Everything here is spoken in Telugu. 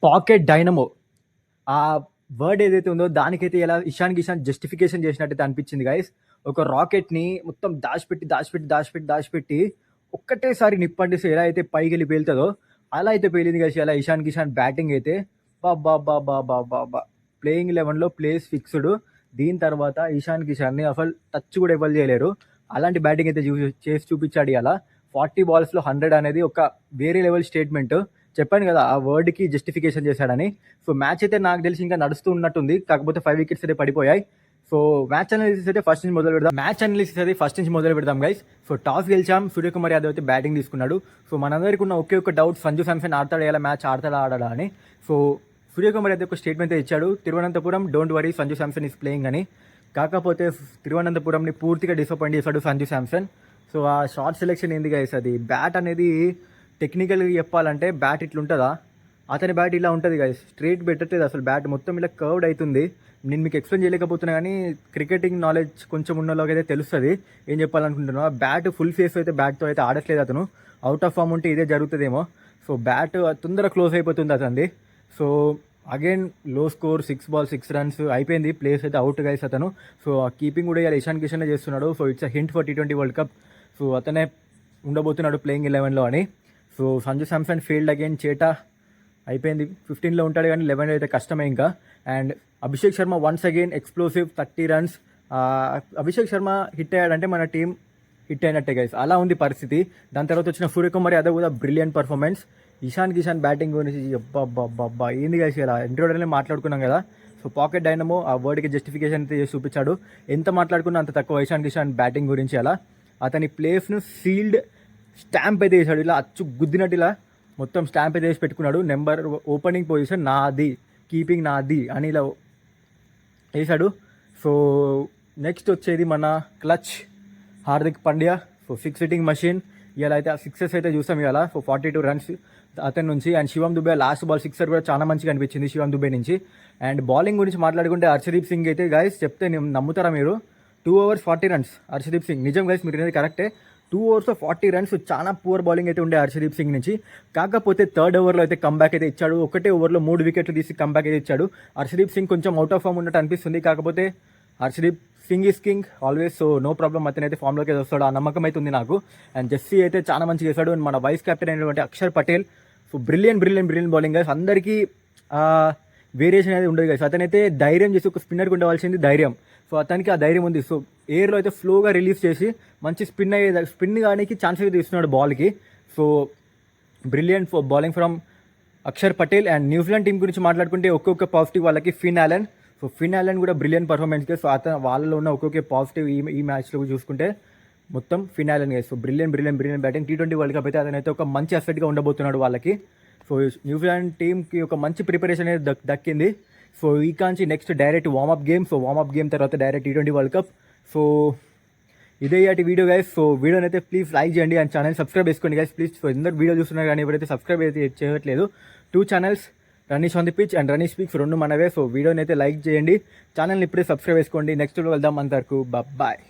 పాకెట్ డైనమో ఆ వర్డ్ ఏదైతే ఉందో దానికైతే ఇలా ఇషాన్ కిషాన్ జస్టిఫికేషన్ చేసినట్టయితే అనిపించింది గైస్. ఒక రాకెట్ని మొత్తం దాచిపెట్టి దాచిపెట్టి దాచిపెట్టి దాచిపెట్టి ఒక్కటేసారి నిప్పండిస్తే ఎలా అయితే పైకి వెళ్ళి పేలుతుందో అలా అయితే పేలింది గైస్. ఇలా ఇషాన్ కిషాన్ బ్యాటింగ్ అయితే బాబా బాబా బాబా బా ప్లేయింగ్ 11లో ప్లేస్ ఫిక్స్డ్. దీని తర్వాత ఇషాన్ కిషాన్ని అసలు టచ్ కూడా ఎవరు చేయలేరు. అలాంటి బ్యాటింగ్ అయితే చేసి చూపించాడు. ఇలా 40 balls లో 100 అనేది ఒక వేరే లెవెల్ స్టేట్మెంట్. చెప్పాను కదా ఆ వర్డ్కి జస్టిఫికేషన్ చేశాడని. సో మ్యాచ్ అయితే నాకు తెలిసి ఇంకా నడుస్తూ ఉన్నట్టుంది, కాకపోతే 5 wickets అయితే పడిపోయాయి. సో మ్యాచ్ అనాలిసిస్ అయితే ఫస్ట్ నుంచి మొదలు పెడదాం గైస్. సో టాస్ గెలిచాం. సూర్యకుమార్ యాదవ్ అయితే బ్యాటింగ్ తీసుకున్నాడు. సో మనందరికీ ఉన్న ఒకే ఒక డౌట్, సంజు శాంసన్ ఆడతాడా ఇలా మ్యాచ్, ఆడతాడా అని. సో సూర్యకుమార్ యాదవ్ ఒక స్టేట్మెంట్ అయితే ఇచ్చాడు, Thiruvananthapuram don't worry Sanju Samson is playing అని. కాకపోతే తిరువనంతపురంని పూర్తిగా డిసప్పాయింట్ చేశాడు సంజు శాంసన్. సో ఆ షార్ట్ సెలెక్షన్ ఏంది గైస్, అది బ్యాట్ అనేది టెక్నికల్గా చెప్పాలంటే బ్యాట్ ఇట్లుంటుందా, అతని బ్యాట్ ఇలా ఉంటుంది గైస్. స్ట్రైట్ పెట్టట్లేదు అసలు, బ్యాట్ మొత్తం ఇలా కర్వ్డ్ అవుతుంది. నేను మీకు ఎక్స్ప్లెయిన్ చేయలేకపోతున్నా కానీ క్రికెటింగ్ నాలెడ్జ్ కొంచెం ఉన్నలోకి అయితే తెలుస్తుంది ఏం చెప్పాలనుకుంటున్నా. బ్యాట్ ఫుల్ ఫేస్ అయితే బ్యాట్తో అయితే ఆడట్లేదు అతను. అవుట్ ఆఫ్ ఫామ్ ఉంటే ఇదే జరుగుతుందేమో. సో బ్యాట్ తొందరగా క్లోజ్ అయిపోతుంది అతనిది. So again low score, 6 balls 6 runs అయిపోయింది. ప్లేస్ అయితే అవుట్ గైస్ అతను. సో ఆ కీపింగ్ కూడా ఇలా ఇషాన్ కిషనే చేస్తున్నాడు. So it's a hint for T20 world cup. So అతనే ఉండబోతున్నాడు ప్లేయింగ్ 11లో అని. So Sanju Samson field again చేటా అయిపోయింది. 15లో ఉంటాడు కానీ 11 అయితే కష్టమే ఇంకా. And Abhishek Sharma once again explosive 30 runs. Abhishek Sharma hit అయ్యాడంటే మన టీం హిట్ అయినట్టే గైస్, అలా ఉంది పరిస్థితి. దాని తర్వాత వచ్చిన సూర్యకుమార్ యాదవ్ కూడా brilliant performance. Ishan Kishan batting గురించి అబ్బా ఏంది గైస్, ఇలా ఇంట్రోడర్లో మాట్లాడుకున్నాం కదా. సో పాకెట్ డైనమో ఆ వర్డ్కి జస్టిఫికేషన్ అయితే చేసి చూపించాడు. ఎంత మాట్లాడుకున్నా అంత తక్కువ ఇషాన్ కిషాన్ బ్యాటింగ్ గురించి. అలా అతని ప్లేస్ను సీల్డ్ స్టాంప్ అయితే వేసాడు, ఇలా అచ్చు గుద్దినట్టు ఇలా మొత్తం స్టాంప్ అయితే వేసి పెట్టుకున్నాడు. నెంబర్ ఓపెనింగ్ పొజిషన్ నాది, కీపింగ్ నాది అని ఇలా వేసాడు. సో నెక్స్ట్ వచ్చేది మన clutch Hardik Pandya. So 6 hitting machine. ఇలా అయితే 6s అయితే చూసాం ఇవాళ. సో 42 runs అతని నుంచి. And Shivam Dube last ball 6 కూడా చాలా మంచిగా అనిపించింది శివం దుబే నుంచి. అండ్ బౌలింగ్ గురించి మాట్లాడుకుంటే హర్షదీప్ సింగ్ అయితే గైస్ చెప్తే నమ్ముతారా మీరు, 2 overs 40 runs హర్షదీప్ సింగ్. నిజం గైస్, మీరు అనేది కరెక్టే. 2 overs 40 runs చాలా పూర్ బౌలింగ్ అయితే ఉండే హర్షదీప్ సింగ్ నుంచి. కాకపోతే 3rd overలో అయితే కంబ్యాక్ అయితే ఇచ్చాడు. ఒకటే ఓవర్లో 3 wickets తీసి కంబ్యాక్ అయితే ఇచ్చాడు. హర్షదీప్ సింగ్ కొంచెం అవుట్ ఆఫ్ ఫామ్ ఉన్నట్టు అనిపిస్తుంది. కాకపోతే Harshdeep Singh is king always. So no problem, అతను అయితే ఫామ్లోకి వస్తాడు ఆ నమ్మకం అయితే ఉంది నాకు. అండ్ జెస్సీ అయితే చాలా మంచిగా చేశాడు. అండ్ మన వైస్ కెప్టెన్ అయినటువంటి Akshar Patel. So brilliant bowling guys. అందరికీ వేరియేషన్ అనేది ఉండదు గైస్. అతనైతే ధైర్యం చేసి ఒక స్పిన్నర్కి ఉండవలసింది ధైర్యం. సో అతనికి ఆ ధైర్యం ఉంది. సో ఎయిర్లో అయితే ఫ్లోగా రిలీజ్ చేసి మంచి స్పిన్ కానీ ఛాన్స్ అయితే ఇస్తున్నాడు బాల్కి. So brilliant bowling from Akshar Patel. And New Zealand team గురించి మాట్లాడుకుంటే ఒక్కొక్క పాజిటివ్ వాళ్ళకి Finn Allen. So Finn Allen కూడా బ్రిలియంట్ పర్ఫార్మెన్స్గా. సో అతను వాళ్ళలో ఉన్న ఒక్కొక్క పాజిటివ్ ఈ మ్యాచ్లో చూసుకుంటే మొత్తం ఫిన్ ఆలన్ గా. So brilliant batting. T20 world cup అయితే అతనైతే ఒక మంచి అసెట్గా ఉండబోతున్నాడు వాళ్ళకి. సో న్యూజిలాండ్ టీంకి ఒక మంచి ప్రిపరేషన్ అనేది దక్కింది. సో ఈ కాంచి next direct warmup game. So warmup game తర్వాత direct T20 world cup. So ఇదే ఇలాంటి వీడియో గైస్. సో వీడియోని అయితే ప్లీజ్ లైక్ చేయండి అండ్ ఛానల్ సబ్స్క్రైబ్ చేసుకోండి గైస్ ప్లీజ్. సో అందరు వీడియో చూస్తున్నారు కానీ ఎవరైతే సబ్స్క్రైబ్ అయితే చేయట్లేదు. 2 channels, Ranish on the pitch and Ranish speaks, 2 మనవే. సో వీడియోని అయితే లైక్ చేయండి, ఛానల్ని ఇప్పుడే సబ్స్క్రైబ్ చేసుకోండి. నెక్స్ట్ వెళ్దాం, అంతవరకు బాయ్.